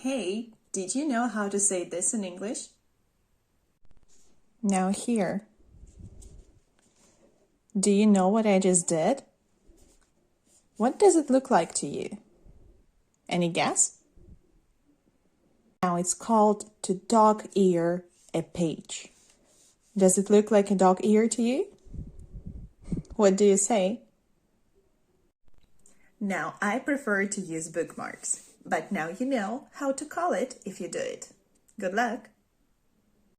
Hey, did you know how to say this in English? Now here. Do you know what I just did? What does it look like to you? Any guess? Now it's called to dog ear a page. Does it look like a dog ear to you? What do you say? Now, I prefer to use bookmarks, but now you know how to call it if you do it. Good luck!